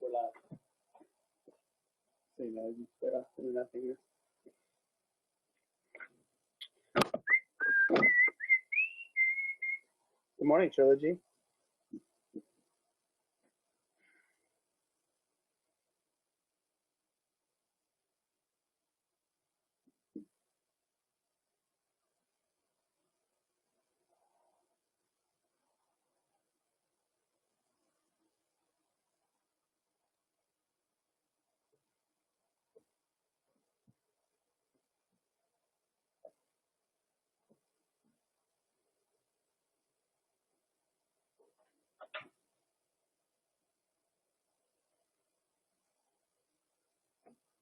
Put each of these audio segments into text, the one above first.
We're live. So, you know, just straight off into nothing here. Good morning, Trilogy.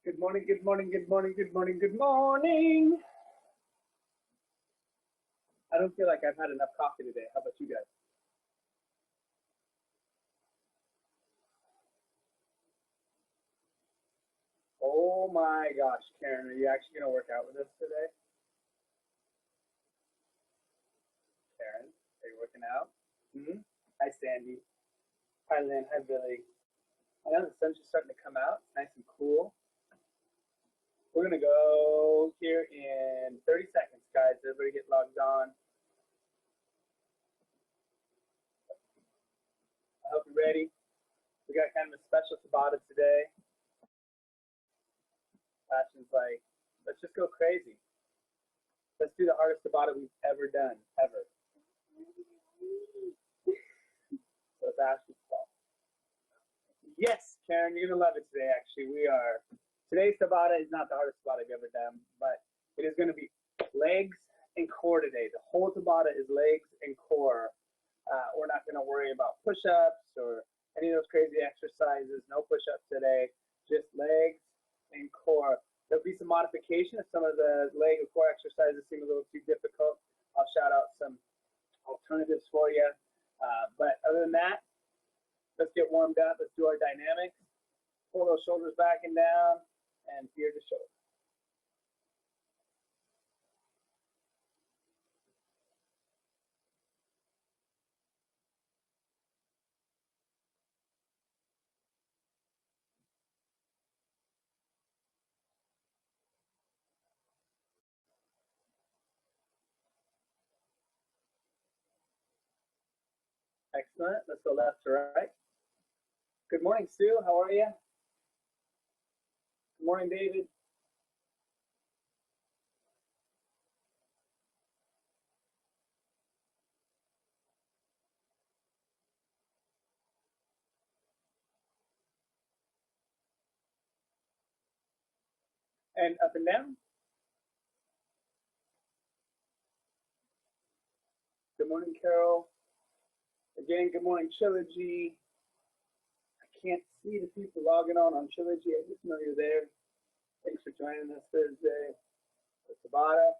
Good morning, good morning, good morning, good morning, good morning. I don't feel like I've had enough coffee today. How about you guys? Oh my gosh, Karen, are you actually going to work out with us today? Karen, are you working out? Mm-hmm. Hi, Sandy. Hi, Lynn. Hi, Billy. I know the sun's just starting to come out. It's nice and cool. We're going to go here in 30 seconds, guys. Everybody get logged on. I hope you're ready. We got kind of a special Tabata today. Passion's like, let's just go crazy. Let's do the hardest Tabata we've ever done, ever. So it's Ashley's fault. Yes, Karen, you're going to love it today, actually. Today's Tabata is not the hardest Tabata I've ever done, but it is going to be legs and core today. The whole Tabata is legs and core. We're not going to worry about push-ups or any of those crazy exercises. No push-ups today, just legs and core. There'll be some modification if some of the leg or core exercises seem a little too difficult. I'll shout out some alternatives for you. But other than that, let's get warmed up. Let's do our dynamics. Pull those shoulders back and down and ear to shoulder. Excellent. Let's go left to right. Good morning, Sue. How are you? Good morning, David. And up and down. Good morning, Carol. Again, good morning, Trilogy. I can't see the people logging on Trilogy. I just know you're there. Thanks for joining us Thursday for Tabata.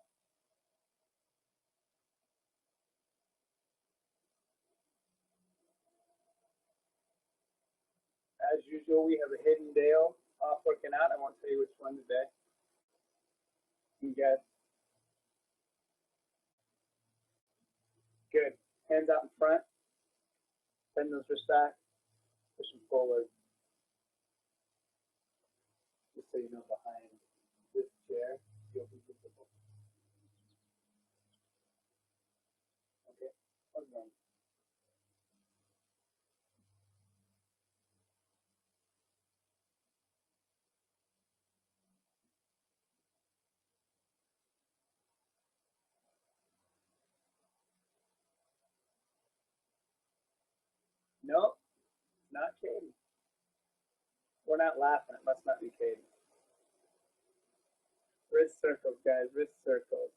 As usual, we have a hidden Dale off working out. I won't tell you which one today. You guys. Good. Hands out in front. Bend those wrists back. Push them forward. Just so you know, behind this chair, you'll be visible. Okay? One more. Nope, not Katie. We're not laughing. It must not be Katie. Wrist circles, guys. Wrist circles.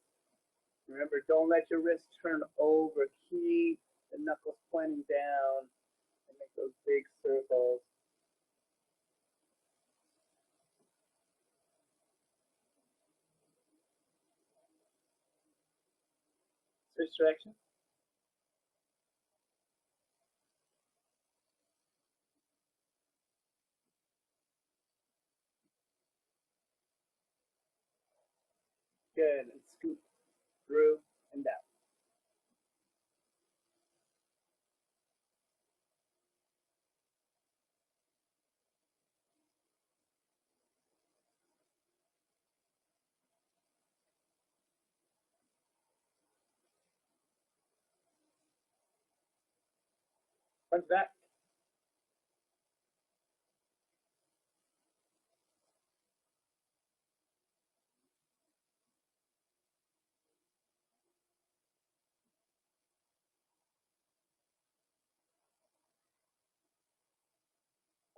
Remember, don't let your wrist turn over. Keep the knuckles pointing down and make those big circles. Switch direction. Good. And scoop through and down. Front back.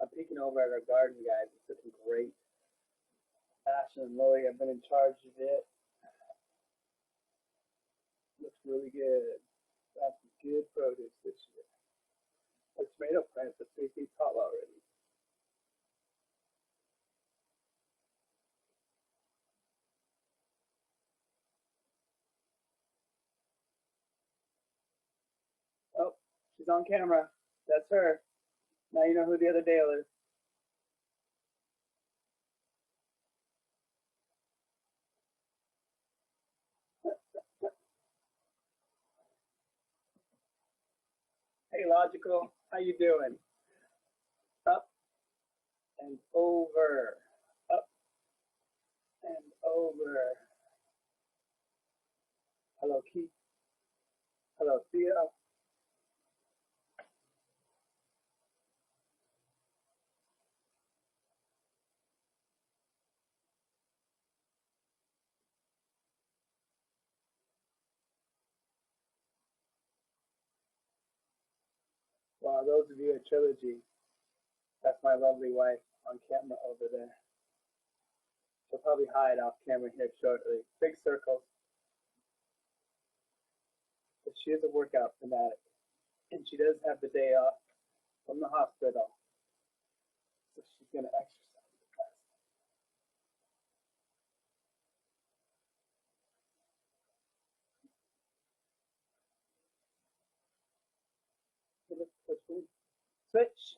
I'm peeking over at our garden, guys. It's looking great. Ashton and Lori have been in charge of it. Looks really good. Got some good produce this year. Our tomato plants are 3 feet tall already. Oh, she's on camera. That's her. Now you know who the other Dale is. Hey, Logical. How you doing? Up and over. Up and over. Hello, Keith. Hello, Theo. Wow, those of you at Trilogy, that's my lovely wife on camera over there. She'll probably hide off camera here shortly. Big circles. But she is a workout fanatic. And she does have the day off from the hospital. So she's going to exercise the best. Switch.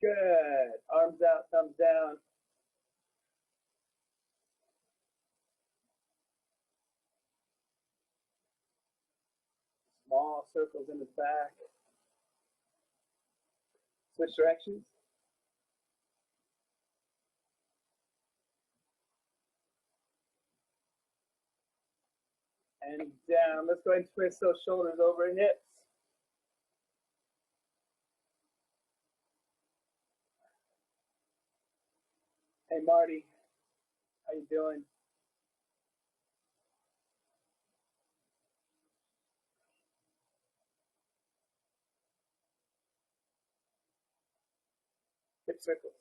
Good. Arms out, thumbs down. Small circles in the back. Switch directions. And down. Let's go ahead and twist those shoulders over hips. Hey, Marty. How you doing? Hip circles.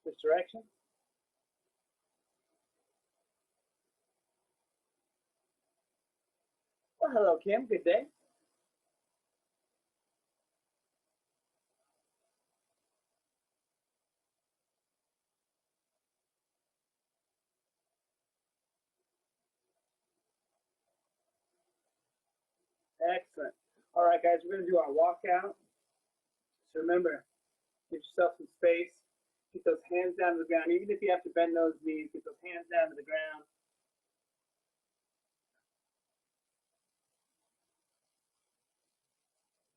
Switch direction. Well, hello, Kim. Good day. Excellent. All right, guys, we're going to do our walkout. So remember, give yourself some space. Get those hands down to the ground. Even if you have to bend those knees, get those hands down to the ground.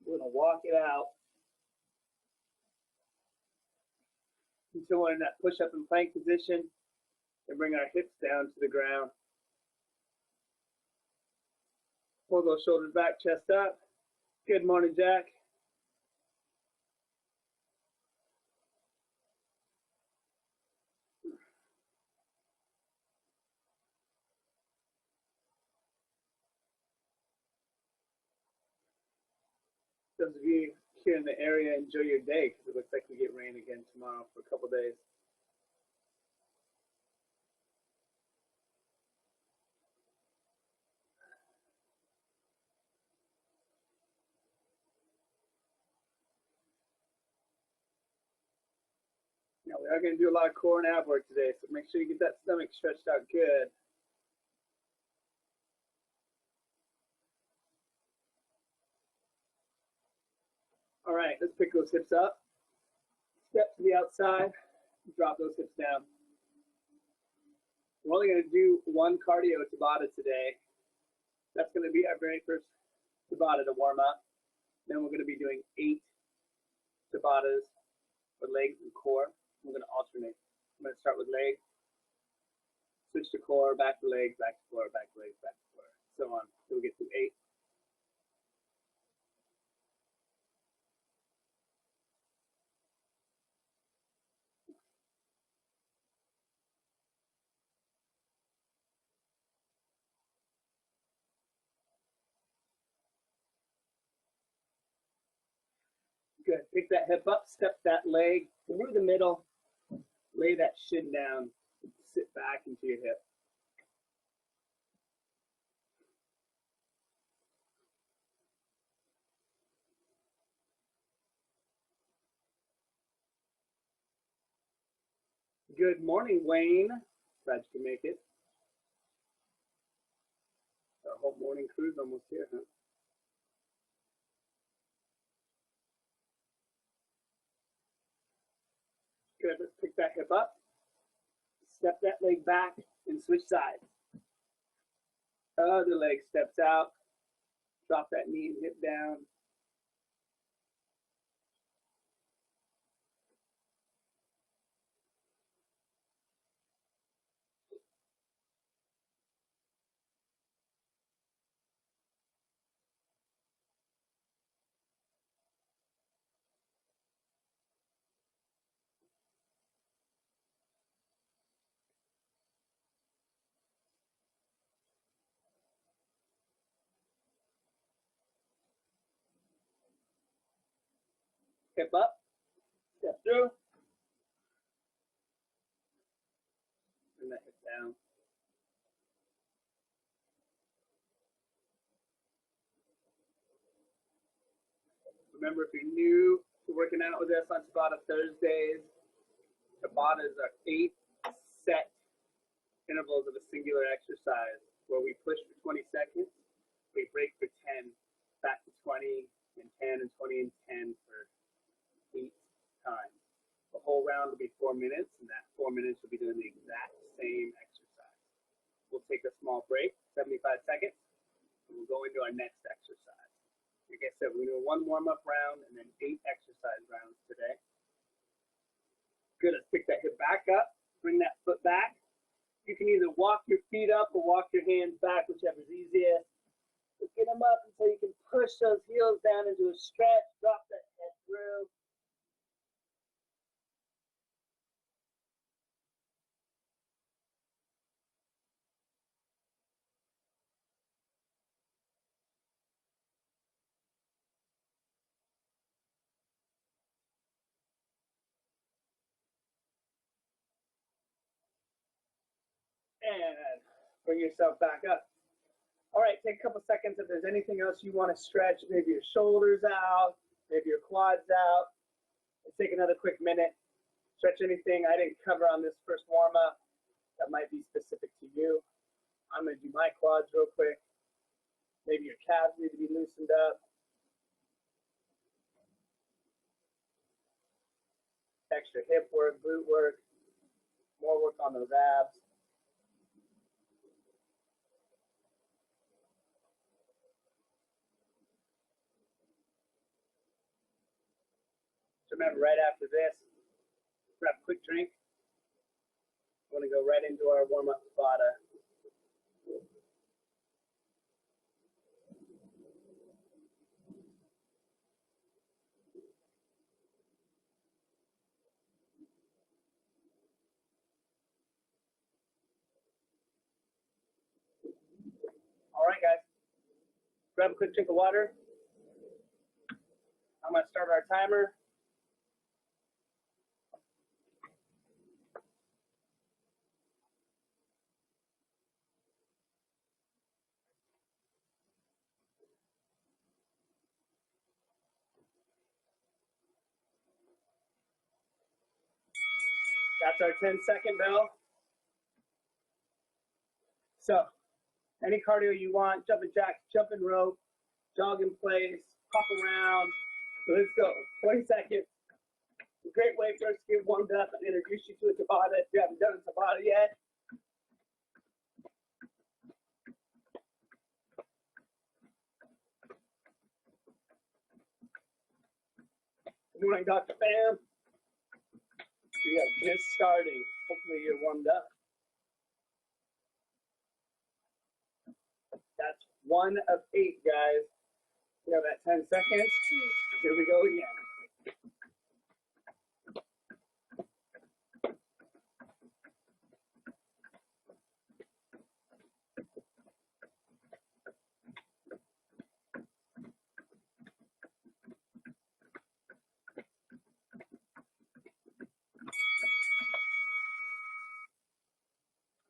We're going to walk it out until we're in that push-up and plank position and bring our hips down to the ground. Pull those shoulders back, chest up. Good morning, Jack. Those of you here in the area, enjoy your day because it looks like we get rain again tomorrow for a couple days. Now We are going to do a lot of core and ab work today, so make sure you get that stomach stretched out good. All right, let's pick those hips up. Step to the outside, drop those hips down. We're only going to do one cardio Tabata today. That's going to be our very first Tabata to warm up. Then we're going to be doing 8 Tabatas for legs and core. We're going to alternate. I'm going to start with legs, switch to core, back to legs, back to core, back to legs, back to core, so on. So we get to 8. Good. Pick that hip up, step that leg through the middle, lay that shin down, sit back into your hip. Good morning, Wayne. Glad you can make it. Our whole morning crew's almost here, huh? Good. Let's pick that hip up, step that leg back, and switch sides. Other leg steps out. Drop that knee and hip down. Hip up, step through, and that hip down. Remember, if you're new to working out with us on Tabata Thursdays, Tabatas are 8 set intervals of a singular exercise where we push for 20 seconds, we break for 10, back to 20, and 10, and 20, and 10 for 8 times. The whole round will be 4 minutes, and that 4 minutes will be doing the exact same exercise. We'll take a small break, 75 seconds, and we'll go into our next exercise. Like I said, we're going to do one warm-up round and then 8 exercise rounds today. Good, let's pick that hip back up, bring that foot back. You can either walk your feet up or walk your hands back, whichever's easiest. So get them up until you can push those heels down into a stretch, drop that head through. And bring yourself back up. All right, take a couple seconds. If there's anything else you want to stretch, maybe your shoulders out, maybe your quads out, let's take another quick minute. Stretch anything I didn't cover on this first warm-up that might be specific to you. I'm going to do my quads real quick. Maybe your calves need to be loosened up. Extra hip work, glute work, more work on those abs. So remember, right after this, grab a quick drink. We're going to go right into our warm-up Tabata. All right, guys. Grab a quick drink of water. I'm going to start our timer. That's our 10-second bell. So, any cardio you want, jumping jacks, jumping rope, jog in place, hop around. So let's go. 20 seconds. A great way for us to get warmed up and introduce you to a Tabata if you haven't done a Tabata yet. Good morning, Dr. Pham. We are just starting. Hopefully you're warmed up. That's 1 of 8, guys. We have that 10 seconds. Here we go again.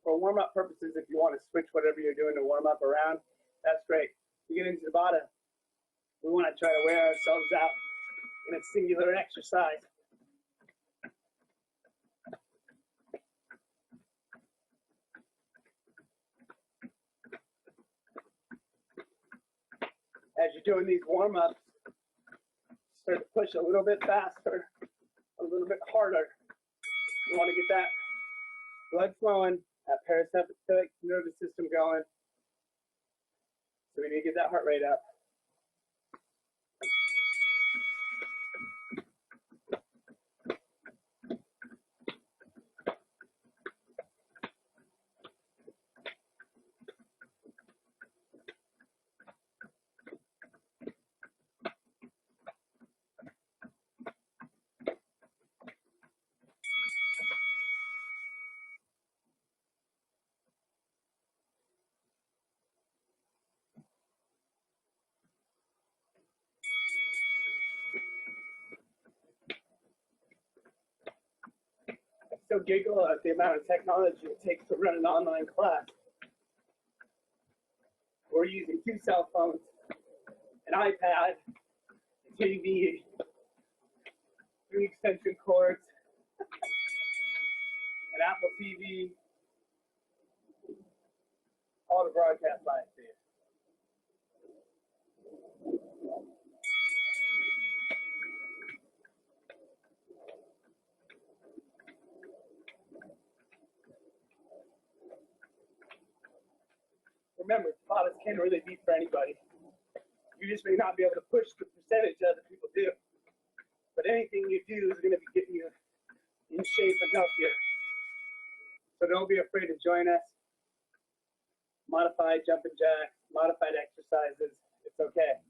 For warm-up purposes, if you want to switch whatever you're doing to warm up around, that's great. You get into Tabata, we want to try to wear ourselves out in a singular exercise. As you're doing these warm-ups, start to push a little bit faster, a little bit harder. You want to get that blood flowing, that parasympathetic nervous system going. So we need to get that heart rate up. I still giggle at the amount of technology it takes to run an online class. We're using 2 cell phones, an iPad, a TV, 3 extension cords, an Apple TV, all the broadcast live to you. Remember, Tabatas can't really be for anybody. You just may not be able to push the percentage that other people do. But anything you do is going to be getting you in shape and healthier. So don't be afraid to join us. Modified jumping jacks, modified exercises, it's okay.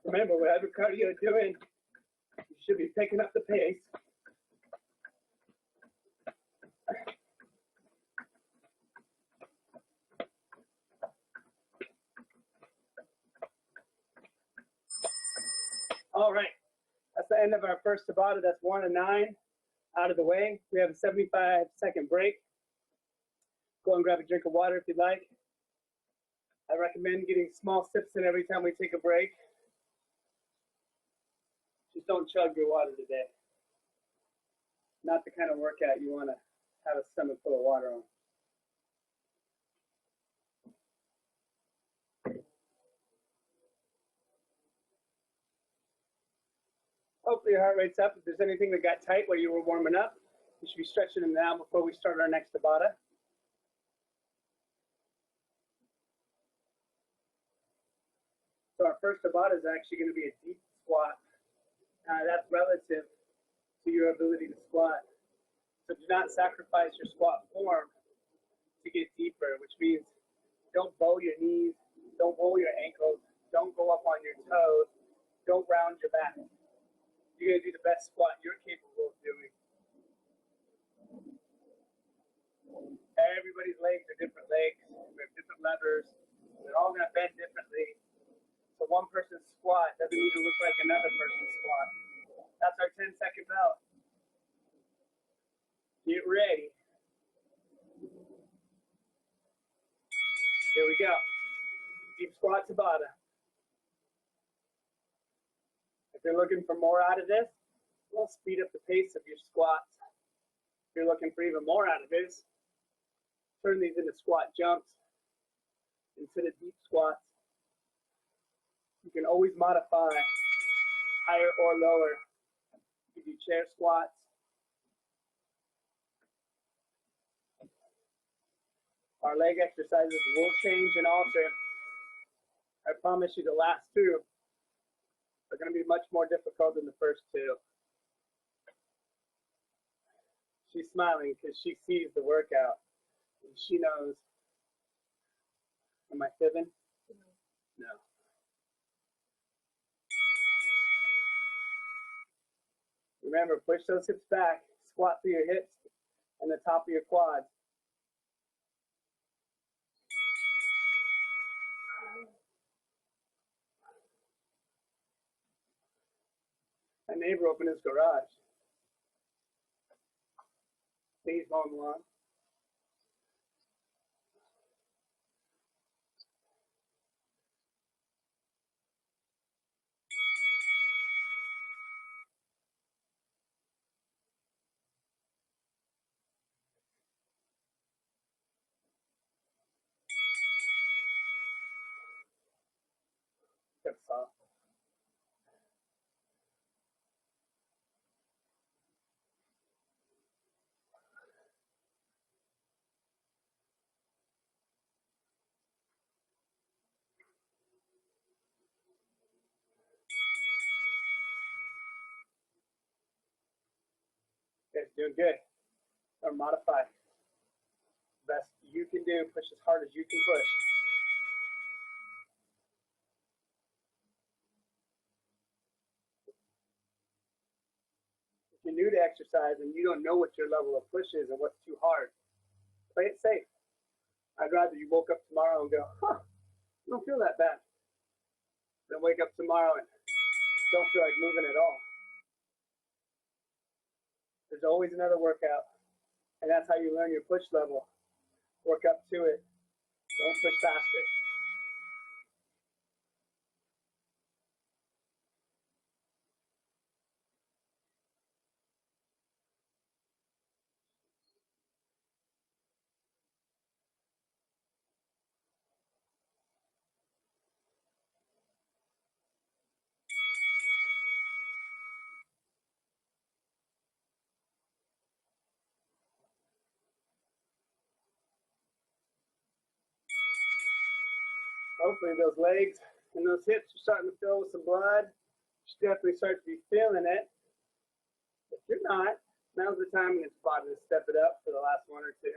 Remember, whatever cardio you're doing, you should be picking up the pace. All right, that's the end of our first Tabata. That's 1 of 9 out of the way. We have a 75-second break. Go and grab a drink of water if you'd like. I recommend getting small sips in every time we take a break. Just don't chug your water today. Not the kind of workout you want to have a stomach full of water on. Hopefully your heart rate's up. If there's anything that got tight while you were warming up, you should be stretching them now before we start our next Tabata. So our first Tabata is actually going to be a deep squat. That's relative to your ability to squat. So do not sacrifice your squat form to get deeper, which means don't bow your knees, don't roll your ankles, don't go up on your toes, don't round your back. You're going to do the best squat you're capable of doing. Everybody's legs are different legs. We have different levers. They're all going to bend differently. So one person's squat doesn't need to look like another person's squat. That's our 10-second bell. Get ready. Here we go. Deep squat Tabata. If you're looking for more out of this, we'll speed up the pace of your squats. If you're looking for even more out of this, turn these into squat jumps instead of deep squats. You can always modify higher or lower. You can do chair squats. Our leg exercises will change and alter. I promise you the last two are going to be much more difficult than the first two. She's smiling because she sees the workout and she knows. Am I fibbing? No. Remember, push those hips back, squat through your hips and the top of your quads. My neighbor opened his garage. He's mowing the lawn. That's soft. Okay, doing good. Or modify. Best you can do. Push as hard as you can push. If you're new to exercise and you don't know what your level of push is and what's too hard, play it safe. I'd rather you woke up tomorrow and go, huh, I don't feel that bad, than wake up tomorrow and don't feel like moving at all. There's always another workout, and that's how you learn your push level. Work up to it. Don't push past it. Hopefully those legs and those hips are starting to fill with some blood. You should definitely start to be feeling it. If you're not, now's the time in this spot to step it up for the last one or two.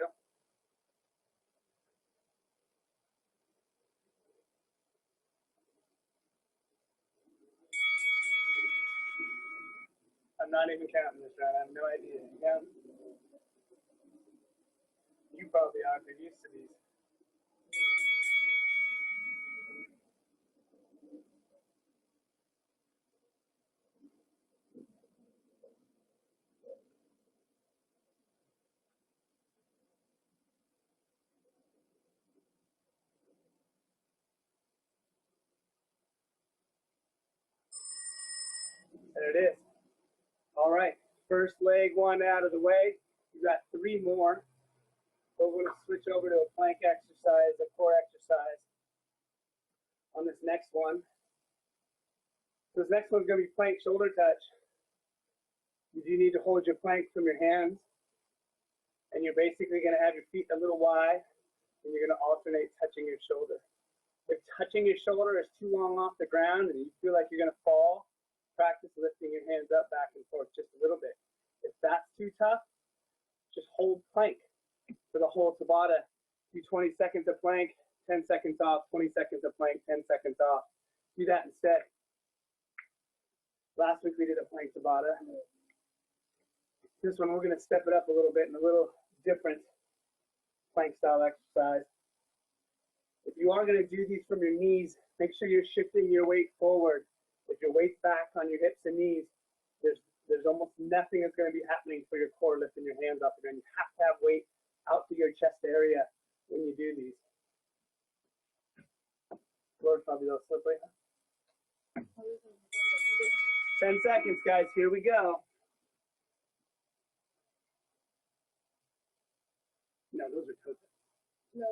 I'm not even counting this round. I have no idea. You count? You probably are. You're used to these. There it is. All right. First leg one out of the way. You got three more. But we're going to switch over to a plank exercise, a core exercise on this next one. So this next one's going to be plank shoulder touch. You do need to hold your plank from your hands, and you're basically going to have your feet a little wide, and you're going to alternate touching your shoulder. If touching your shoulder is too long off the ground and you feel like you're going to fall, practice lifting your hands up back and forth just a little bit. If that's too tough, just hold plank for the whole Tabata. Do 20 seconds of plank, 10 seconds off, 20 seconds of plank, 10 seconds off. Do that instead. Last week we did a plank Tabata. This one we're going to step it up a little bit in a little different plank style exercise. If you are going to do these from your knees, make sure you're shifting your weight forward. If your weight's back on your hips and knees, there's almost nothing that's going to be happening for your core lifting your hands up again. You have to have weight out to your chest area when you do these. Lord, probably a little slippery. 10 seconds, guys. Here we go. No, those are toes. No,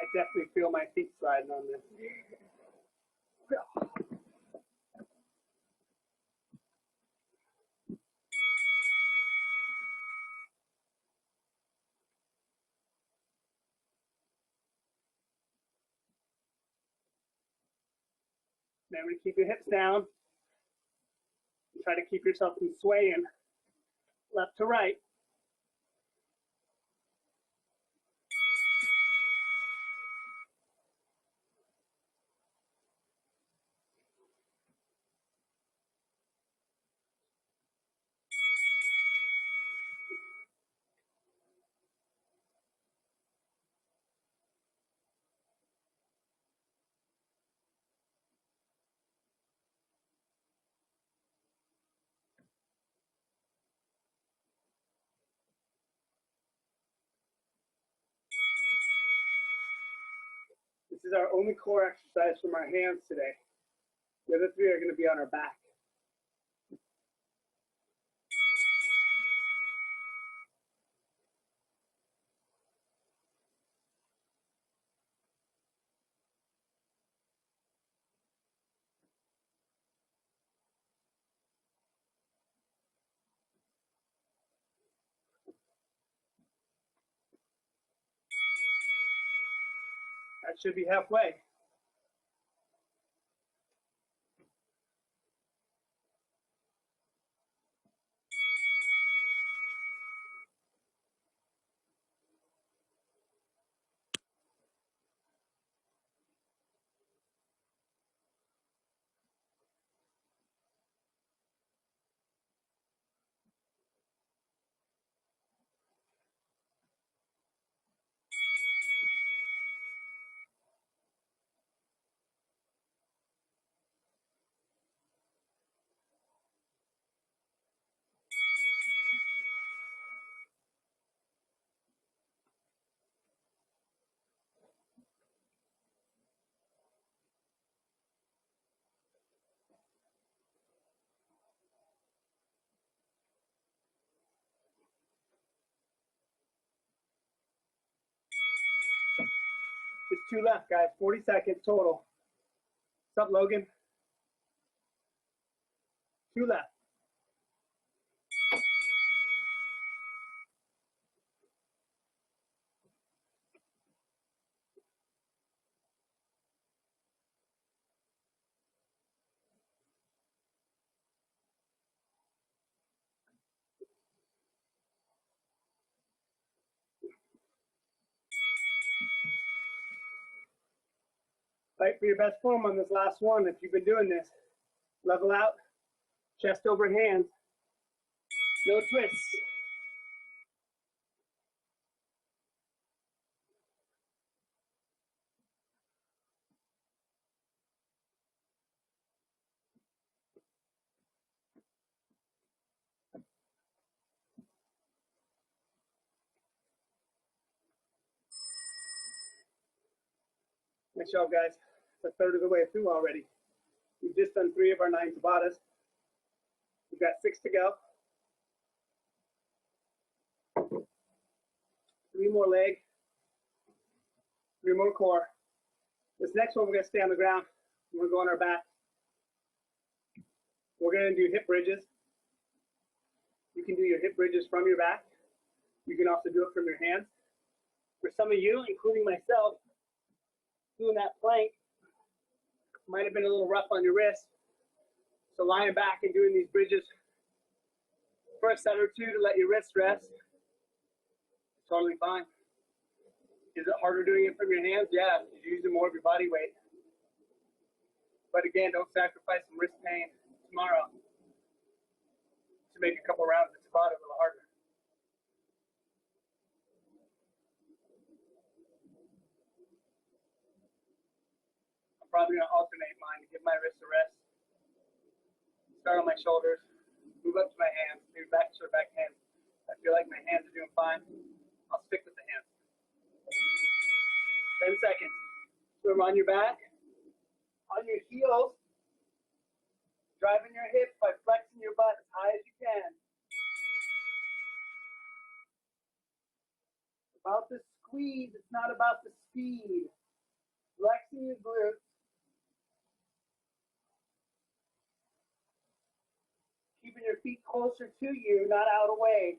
I definitely feel my feet sliding on this. Remember to keep your hips down. Try to keep yourself from swaying left to right. This is our only core exercise from our hands today. The other three are going to be on our back. That should be halfway. Just 2 left, guys. 40 seconds total. What's up, Logan? 2 left. Fight for your best form on this last one. If you've been doing this, level out, chest over hands, no twists. Nice job, guys. It's a third of the way through already. We've just done 3 of our 9 Tabatas. We've got 6 to go. 3 more leg, 3 more core. This next one, we're going to stay on the ground. We're going to go on our back. We're going to do hip bridges. You can do your hip bridges from your back. You can also do it from your hands. For some of you, including myself, doing that plank might have been a little rough on your wrist. So lying back and doing these bridges for a set or two to let your wrist rest, it's totally fine. Is it harder doing it from your hands? Yeah, because you're using more of your body weight. But again, don't sacrifice some wrist pain tomorrow to make a couple rounds of Tabata a little harder. I'm probably going to alternate mine to give my wrists a rest. Start on my shoulders, move up to my hands, maybe back to back hands. I feel like my hands are doing fine. I'll stick with the hands. 10 seconds. Swim on your back, on your heels, driving your hips by flexing your butt as high as you can. It's about the squeeze, it's not about the speed. Flexing your glutes. Keeping your feet closer to you, not out away.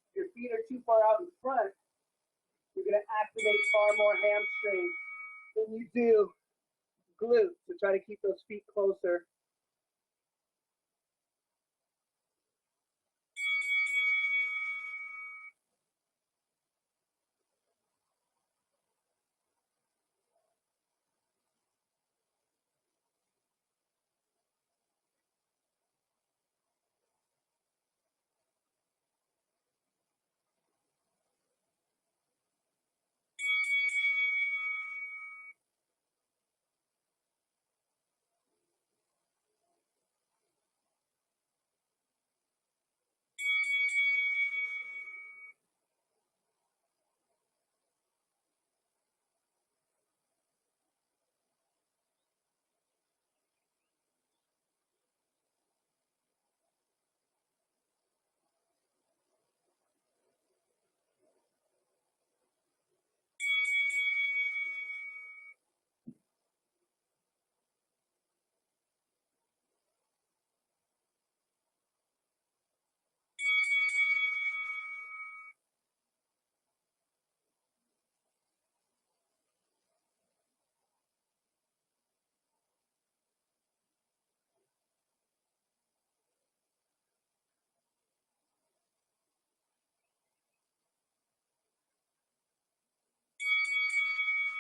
If your feet are too far out in front, you're going to activate far more hamstrings than you do glutes. So try to keep those feet closer.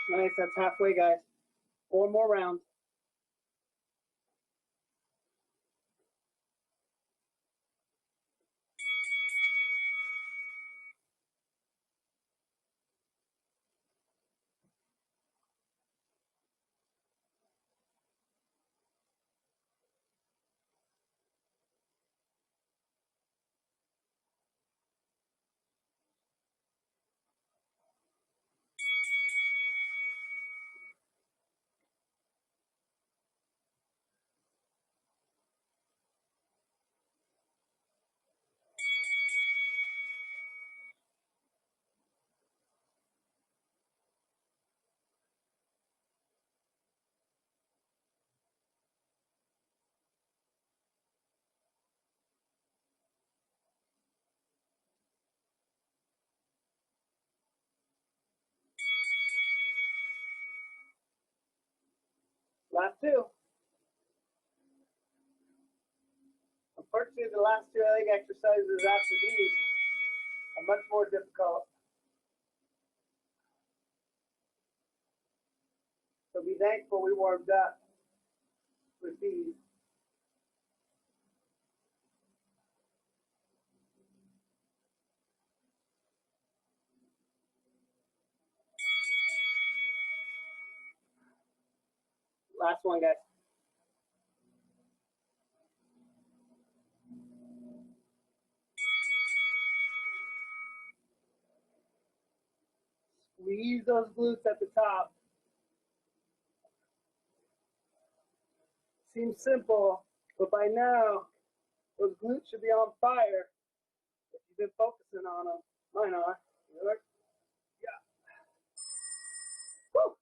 Nice, that's halfway, guys. 4 more rounds. Last 2. Unfortunately, the last 2 leg exercises after these are much more difficult. So be thankful we warmed up with these. Last one, guys. Squeeze those glutes at the top. Seems simple, but by now, those glutes should be on fire if you've been focusing on them. Mine are. Yeah. Woo!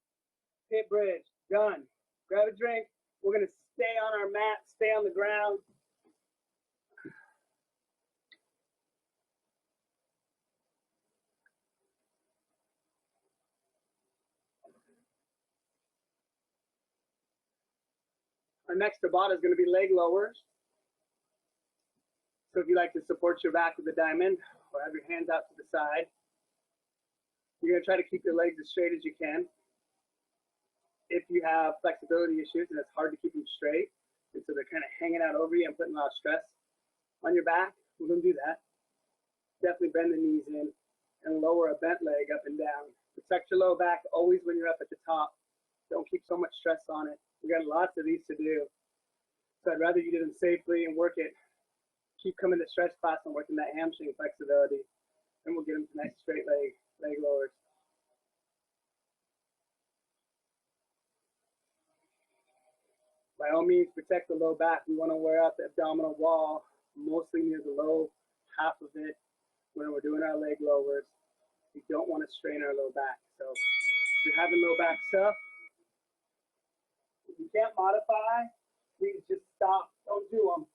Hip bridge. Done. Grab a drink. We're going to stay on our mat, stay on the ground. Our next Tabata is going to be leg lowers. So if you like to support your back with a diamond or have your hands out to the side, you're going to try to keep your legs as straight as you can. If you have flexibility issues and it's hard to keep them straight, and so they're kind of hanging out over you and putting a lot of stress on your back, we don't do that. Definitely bend the knees in and lower a bent leg up and down. Protect your low back always when you're up at the top. Don't keep so much stress on it. We got lots of these to do. So I'd rather you do them safely and work it. Keep coming to stretch class and working that hamstring flexibility, and we'll get them to nice straight leg lowers. By all means, protect the low back. We want to wear out the abdominal wall, mostly near the low half of it when we're doing our leg lowers. We don't want to strain our low back. So if you're having low back stuff, if you can't modify, please just stop. Don't do them.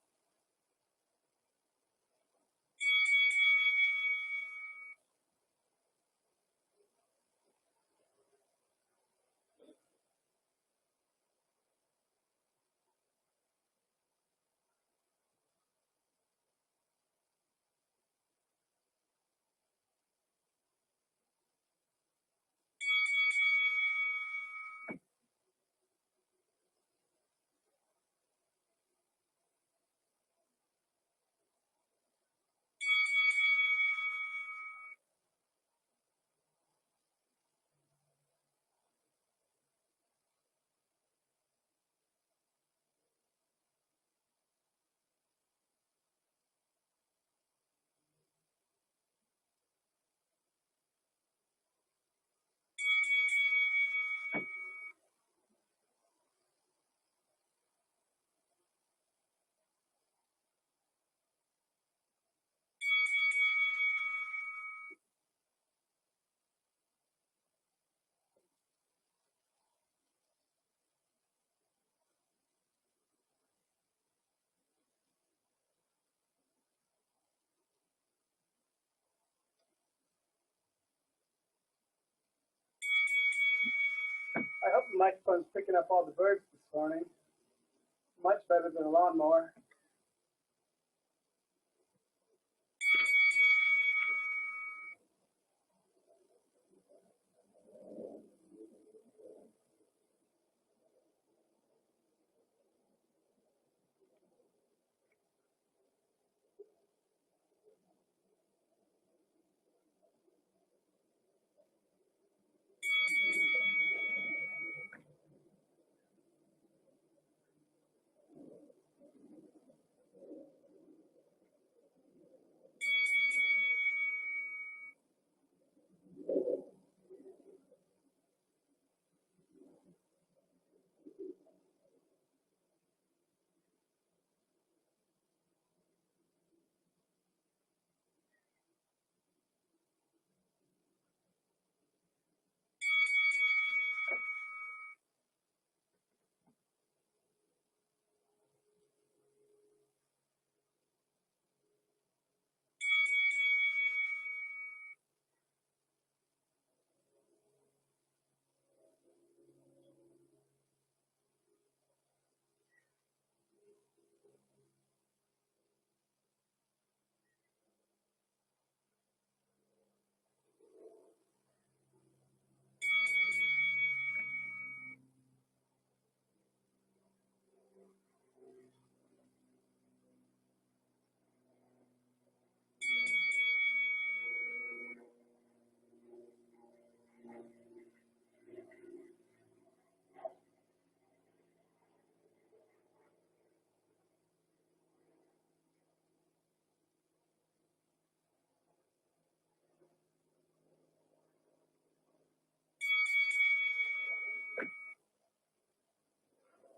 I hope the microphone's picking up all the birds this morning. Much better than a lawnmower.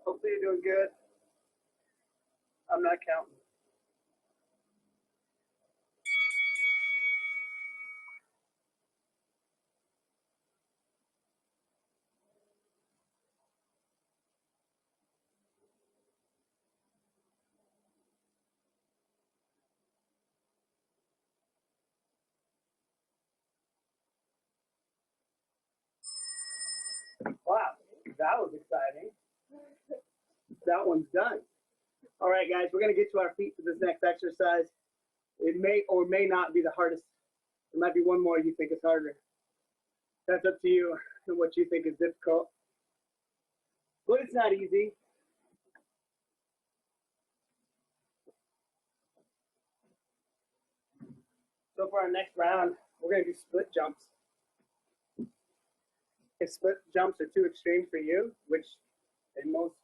Hopefully you're doing good. I'm not counting. Wow, that was exciting. that one's done. All right, guys, we're going to get to our feet for this next exercise. It may or may not be the hardest. There might be one more you think is harder. That's up to you and what you think is difficult. But it's not easy. So for our next round, we're going to do split jumps. If split jumps are too extreme for you, which they most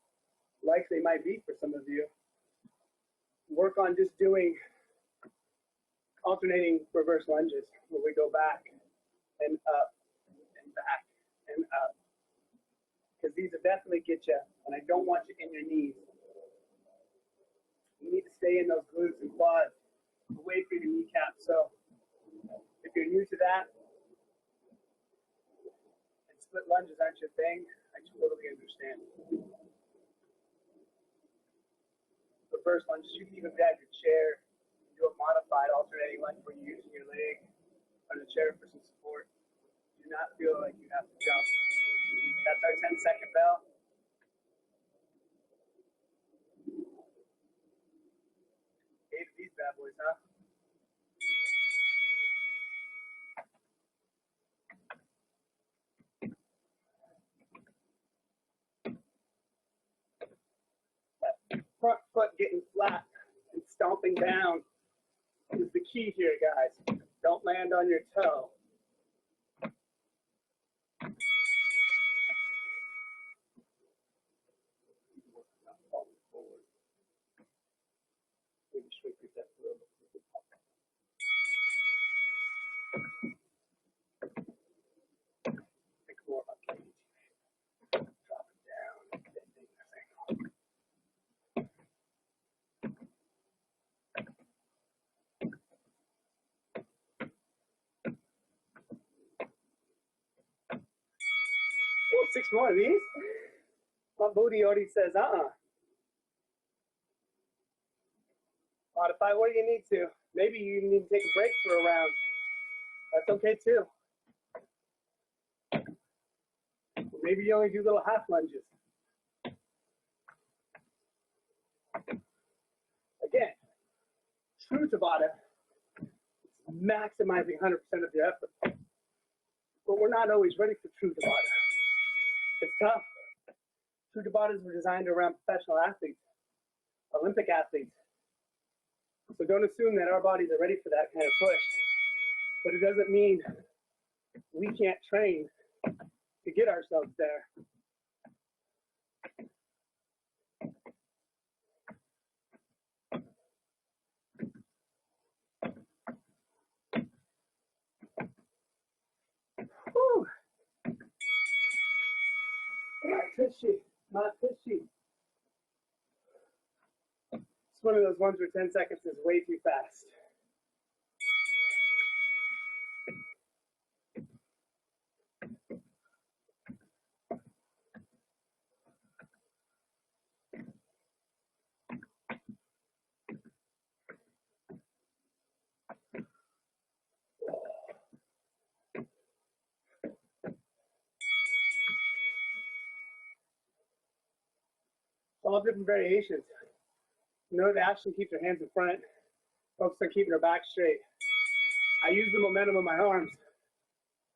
likely might be for some of you, work on just doing alternating reverse lunges where we go back and up and back and up. Because these will definitely get you, and I don't want you in your knees. You need to stay in those glutes and quads away from your kneecaps. So if you're new to that, and split lunges aren't your thing, I totally understand. Reverse lunges, you can even grab your chair and do a modified alternating lunge where you're using your leg on the chair for some support. Do not feel like you have to jump. That's our 10-second bell. Eight of these bad boys, huh? That front foot getting flat and stomping down is the key here, guys. Don't land on your toe. Maybe shake your depth a little bit. Think more about KG. Drop it down. Oh, 6 more of these. My booty already says, Modify where you need to. Maybe you need to take a break for a round. That's okay too. Maybe you only do little half lunges. Again, true Tabata is maximizing 100% of your effort. But we're not always ready for true Tabata. It's tough. True Tabatas were designed around professional athletes, Olympic athletes. So don't assume that our bodies are ready for that kind of push. But it doesn't mean we can't train to get ourselves there. Whew. My tushy. It's one of those ones where 10 seconds is way too fast. All different variations. In order to actually keep your hands in front, focus on keeping your back straight. I use the momentum of my arms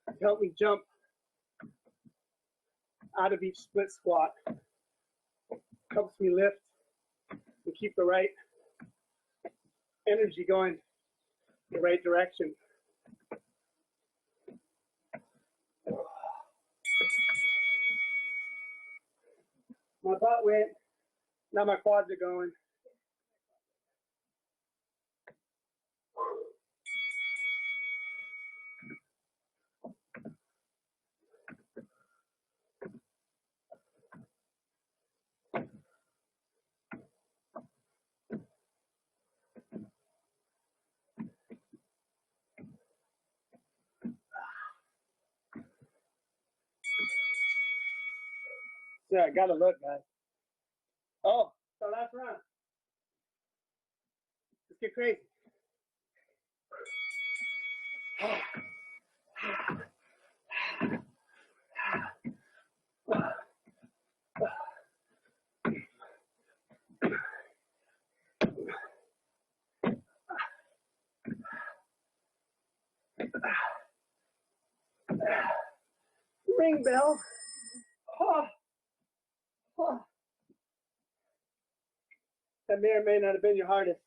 to help me jump out of each split squat. Helps me lift and keep the right energy going the right direction. My butt went, now my quads are going. Yeah, I gotta look, guys. Oh, so last round. Let's get crazy. ring bell. Oh, oh. That may or may not have been your hardest.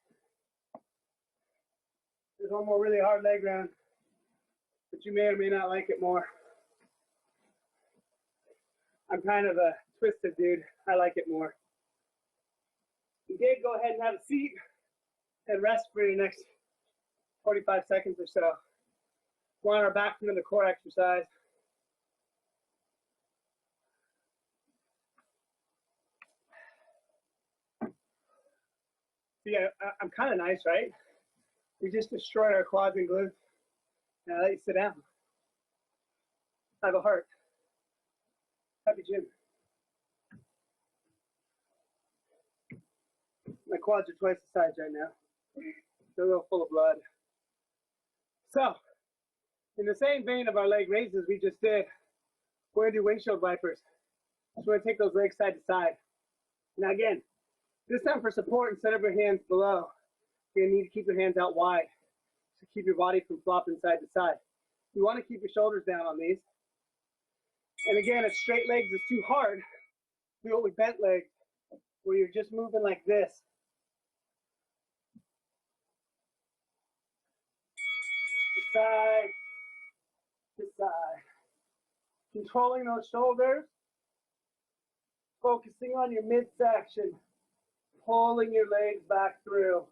There's one more really hard leg round, but you may or may not like it more. I'm kind of a twisted dude. I like it more. You did go ahead and have a seat and rest for your next 45 seconds or so. We're on our back from the core exercise. Yeah, I'm kind of nice, right? We just destroyed our quads and glutes. Now let you sit down. I have a heart. Happy gym. My quads are twice the size right now. They're a little full of blood. So, in the same vein of our leg raises we just did, we're gonna do windshield wipers. So we're gonna take those legs side to side. Now again, this time for support, instead of your hands below, you're gonna need to keep your hands out wide to keep your body from flopping side to side. You wanna keep your shoulders down on these. And again, if straight legs is too hard, do it with bent legs, where you're just moving like this. Side to side. Controlling those shoulders, focusing on your midsection, pulling your legs back through.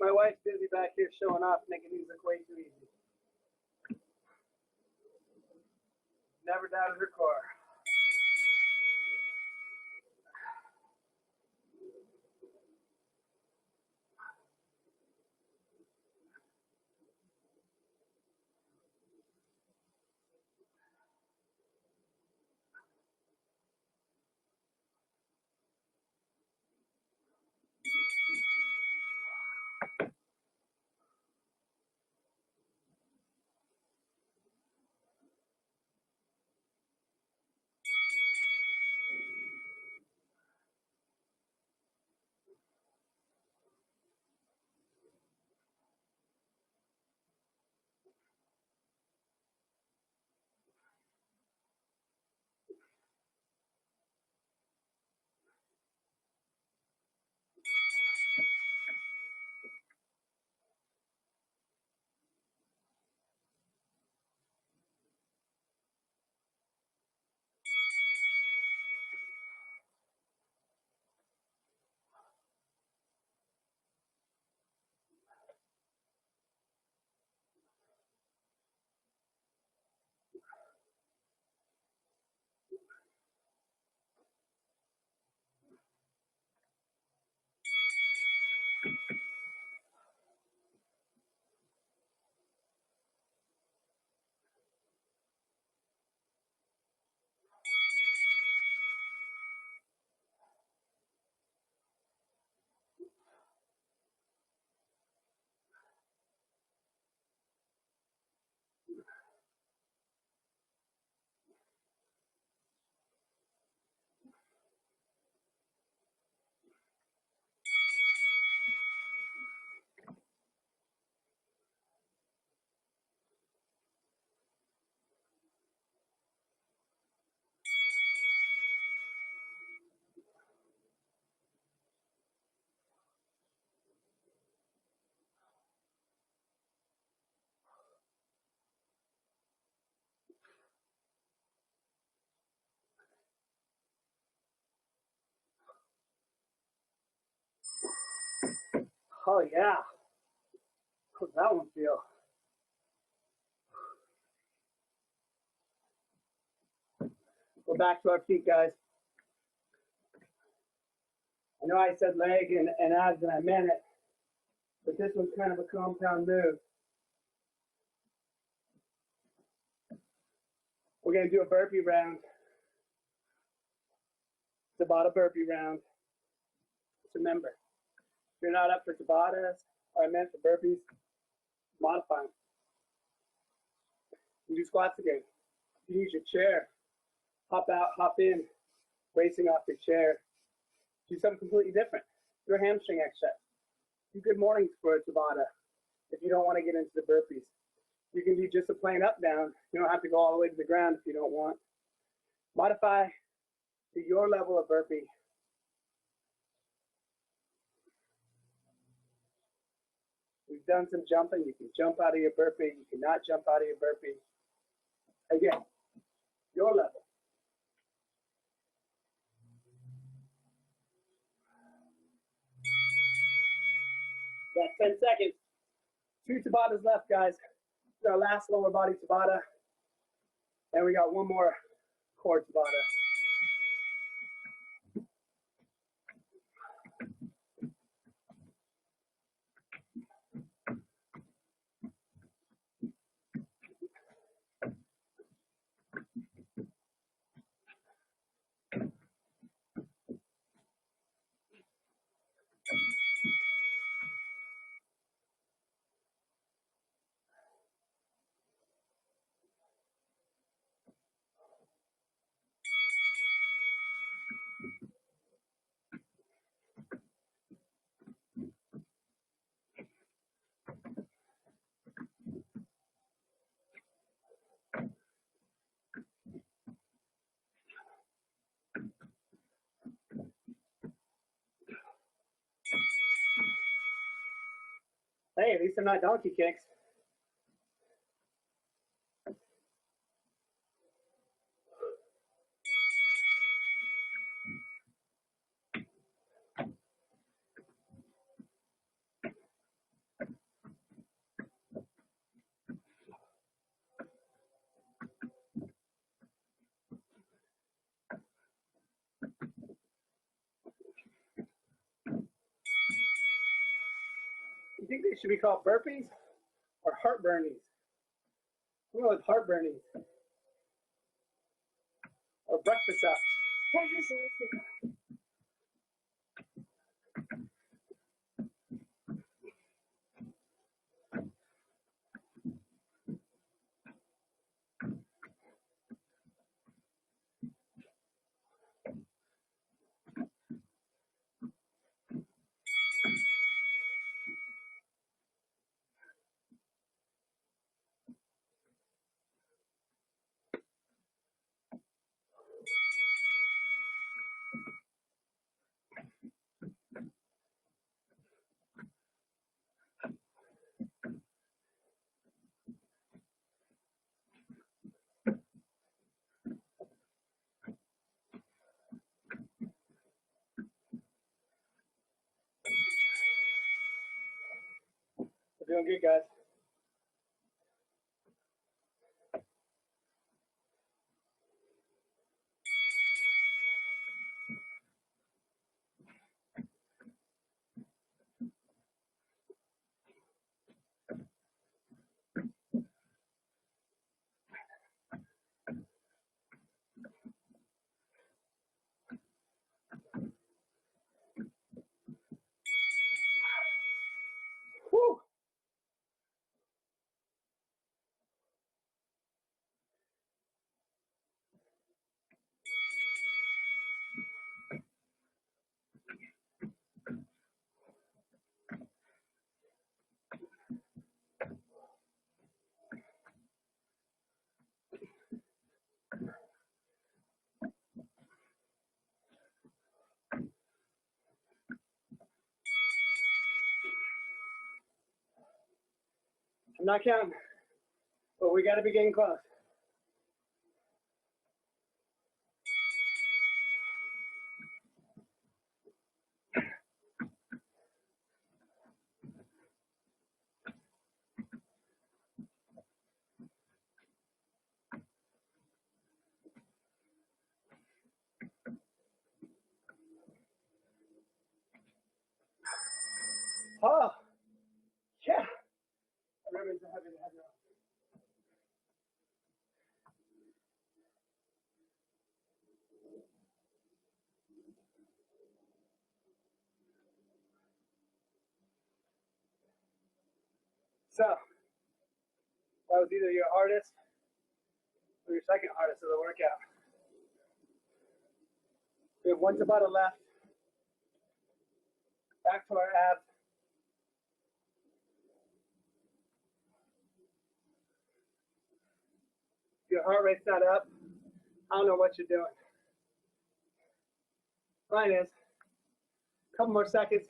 My wife's busy back here showing off, making these look way too easy. Never doubted her core. Oh yeah. How's that one feel? Go back to our feet, guys. I know I said leg and abs and I meant it, but this one's kind of a compound move. We're gonna do a burpee round. Tabata burpee round. Just remember, if you're not up for Tabatas, or I meant for burpees, modify them. You do squats again. You use your chair. Hop out, hop in, racing off your chair. Do something completely different. Do a hamstring exercise. Do good mornings for a Tabata if you don't want to get into the burpees. You can do just a plain up down. You don't have to go all the way to the ground if you don't want. Modify to your level of burpee. We've done some jumping. You can jump out of your burpee. You cannot jump out of your burpee. Again, your level. That's 10 seconds. 2 Tabatas left, guys. This is our last lower body Tabata. And we got one more core Tabata. Hey, at least they're not donkey kicks. You think they should be called burpees or heartburnies? We'll go with heartburnies. Or breakfast up. We're doing good, guys. Whew. I'm not counting, but we got to be getting close. So that was either your hardest or your second hardest of the workout. We have one Tabata left. Back to our abs. If your heart rate's not up, I don't know what you're doing. Mine is. A couple more seconds.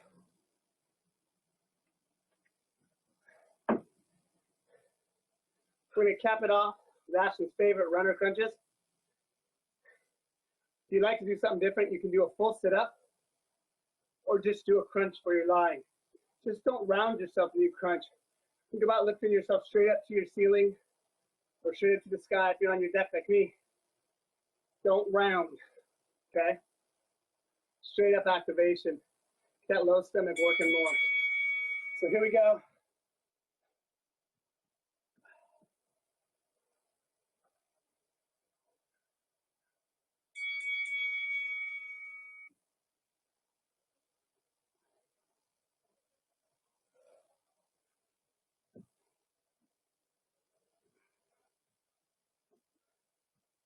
We're going to cap it off with Ashley's favorite runner crunches. If you'd like to do something different, you can do a full sit-up or just do a crunch where you're lying. Just don't round yourself when you crunch. Think about lifting yourself straight up to your ceiling or straight up to the sky if you're on your deck like me. Don't round, okay? Straight up activation. That low stomach working more. So here we go.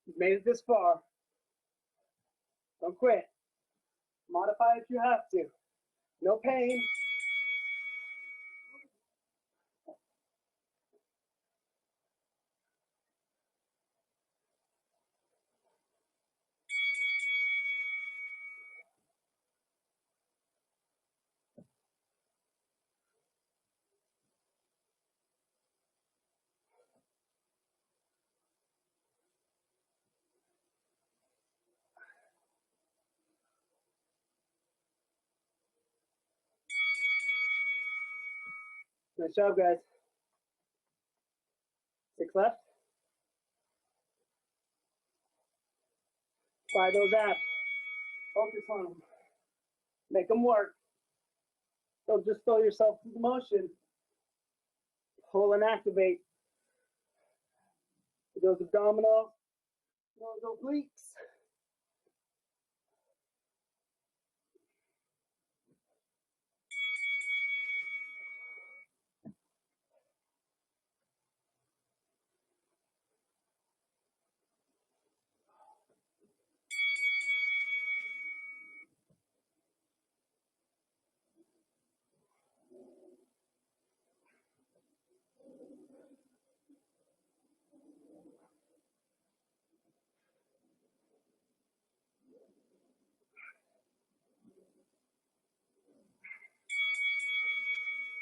You've made it this far. Don't quit. Modify if you have to. No pain. Nice job, guys. 6 left. Try those abs. Focus on them. Make them work. Don't just throw yourself through the motion. Pull and activate. Those abdominals, those obliques.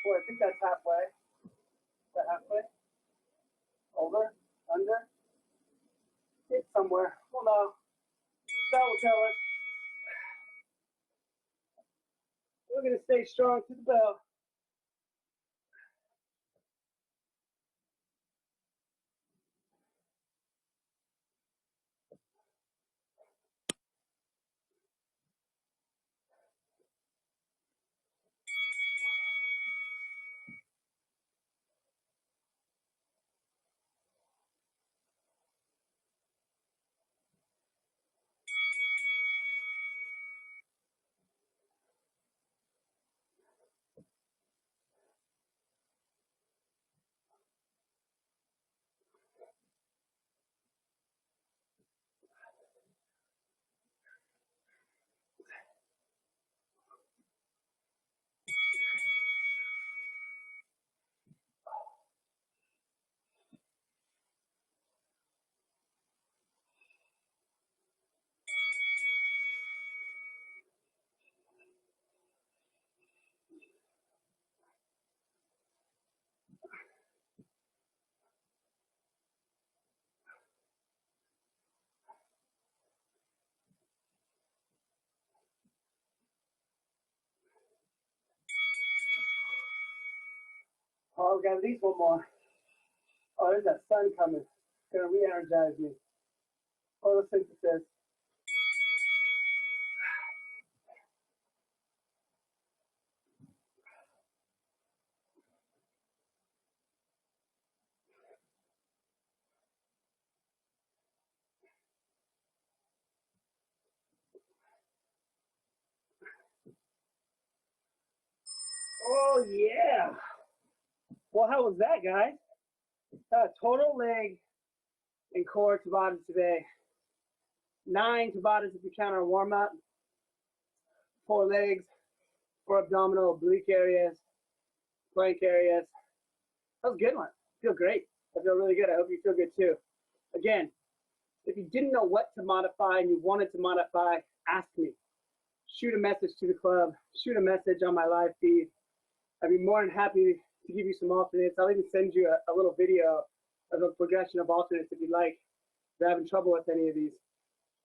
Boy, I think that's halfway. Is that halfway? Over? Under? It's somewhere. Well, no. That will tell us. We're going to stay strong to the bell. Oh, we got at least one more. Oh, there's that sun coming. It's going to re-energize me. Photosynthesis. Oh, yeah. Well, how was that, guys? Total leg and core Tabatas today. 9 Tabatas if you count our warm up. 4 legs, 4 abdominal, oblique areas, plank areas. That was a good one. I feel great. I feel really good. I hope you feel good too. Again, if you didn't know what to modify and you wanted to modify, ask me. Shoot a message to the club. Shoot a message on my live feed. I'd be more than happy to give you some alternates. I'll even send you a little video of a progression of alternates if you'd like. If you're having trouble with any of these.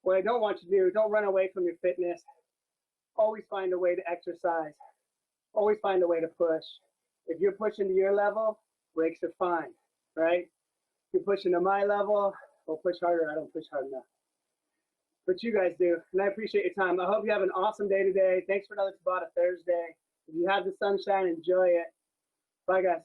What I don't want you to do, don't run away from your fitness. Always find a way to exercise. Always find a way to push. If you're pushing to your level, breaks are fine, right? If you're pushing to my level, I'll push harder. I don't push hard enough. But you guys do, and I appreciate your time. I hope you have an awesome day today. Thanks for another Tabata Thursday. If you have the sunshine, enjoy it. Bye, guys.